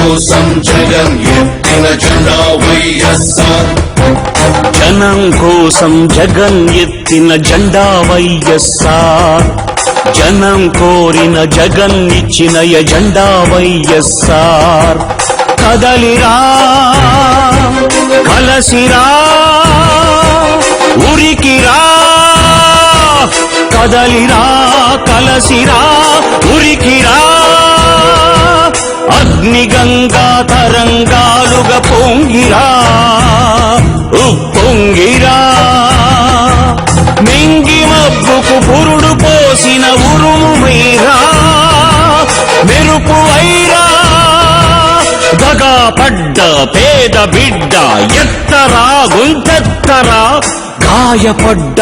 కోసం జగన్ ఎత్తిన జెండా వైఎస్ఆర్. జనం కోసం జగన్ ఎత్తిన జెండా వైఎస్ఆర్. జనం కోరిన జగన్ ఇచ్చిన ఎజెండా వైఎస్ఆర్. కదలిరా కలసిరా ఉరికిరా, కదలిరా కలసిరా ఉరికిరా, అగ్నిగంగా తరంగాలుగా పొంగిరా ఉప్పొంగిరా, మింగి మబ్బుకు పురుడు పోసిన ఉరుము మీరా మెరుపు వైరా, దగా పడ్డ పేద బిడ్డ ఎత్తరా గుంతెత్తరా, గాయపడ్డ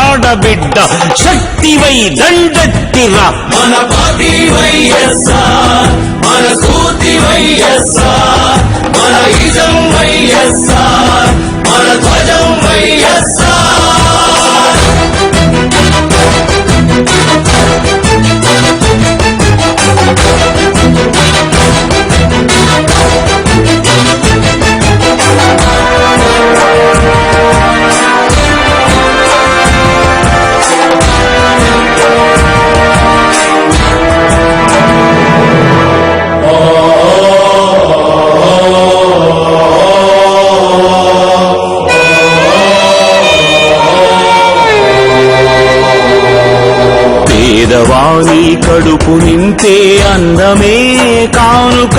ఆడబిడ్డ శక్తివై దండెత్తిరా. మన పార్టీ వైఎస్ఆర్, మన స్ఫూర్తి వైఎస్ఆర్, మన ఇజం వైఎస్ఆర్, మన ధ్వజం వైఎస్ఆర్. పేదవాణి కడుపు నింపే అన్నమే కానుక,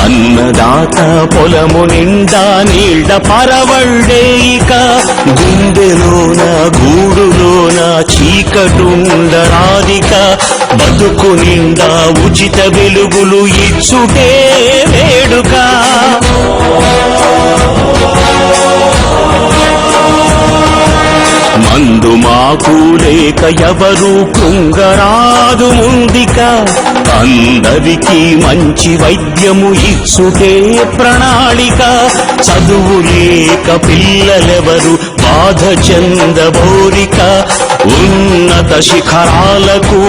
అన్నదాత పొలము నిండా నీళ్ల పరవళ్ళే ఇక, గుండెలోన గూడులోన చీకటుండరాదిక, బతుకు నిండా ఉచిత వెలుగులు ఇచ్చుటే వేడుక. మందు మాకు లేక ఎవరు కృంగరాదు ముందిక, అందరికీ మంచి వైద్యము ఇచ్చుటే ప్రణాళిక, చదువు లేక పిల్లలెవరు బాధ చెందబోరిక, ఉన్నత శిఖరాలకు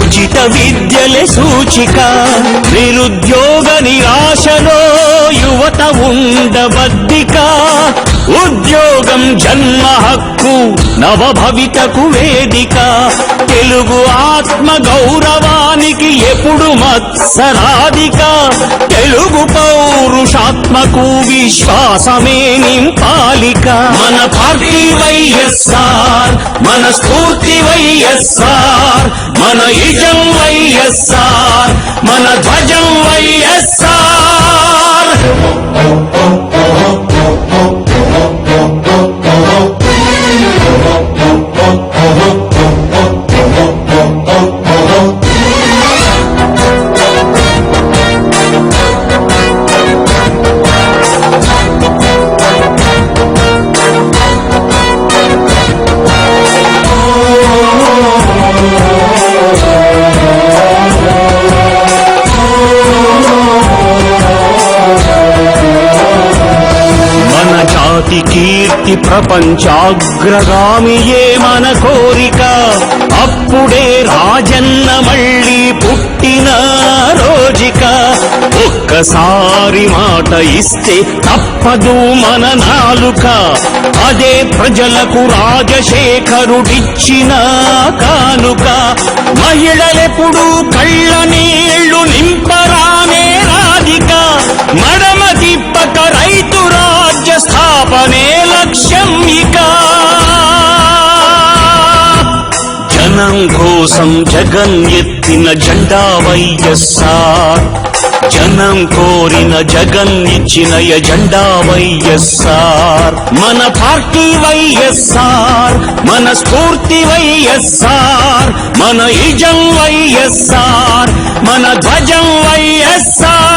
ఉచిత విద్యలే సూచిక, నిరుద్యోగ నిరాశలో యువత ఉండబద్దిక, ఉద్యోగం జన్మ హక్కు నవభవితకు వేదిక, తెలుగు ఆత్మ గౌరవానికి ఎప్పుడు మత్సరాధిక, తెలుగు పౌరుషాత్మకు విశ్వాసమే నింపాలిక. మన పార్టీ వైఎస్ఆర్, మన స్ఫూర్తి వైఎస్ఆర్, మన ఇజం వైఎస్ఆర్, మన ధ్వజం వైఎస్ఆర్. కీర్తి ప్రపంచాగ్రగామియే మన కోరిక, అప్పుడే రాజన్న మళ్ళీ పుట్టిన రోజుక, ఒక్కసారి మాట ఇస్తే తప్పదు మన నాలుక, అదే ప్రజలకు రాజశేఖరుడిచ్చిన కానుక, మహిళలెప్పుడు కళ్ళ నీళ్లు నింపరానే రాధిక, మడమ తిప్పక రైతు రాజ్య స్థాపనే లక్ష్యం ఇక. జనం కోసం జగన్ ఎత్తిన జెండా వైఎస్ఆర్. జనం కోరిన జగన్ ఇచ్చిన ఎజెండా వైఎస్ఆర్. మన పార్టీ వైఎస్ఆర్, మన స్ఫూర్తి వైఎస్ఆర్, మన ఇజం వైఎస్ఆర్, మన ధ్వజం వైఎస్ఆర్.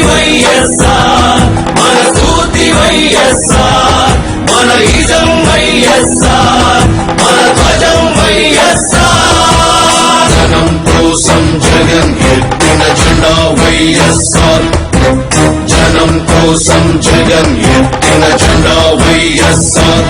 వైఎస్ఆర్, మన స్ఫూర్తి వైఎస్ఆర్, మన ఇజం వైఎస్ఆర్, మన ధ్వజం వైఎస్ఆర్. జనం కోసం జగన్ ఎత్తిన జెండా వైఎస్ఆర్. జనం కోసం జగన్ ఎత్తిన జెండా వైఎస్ఆర్.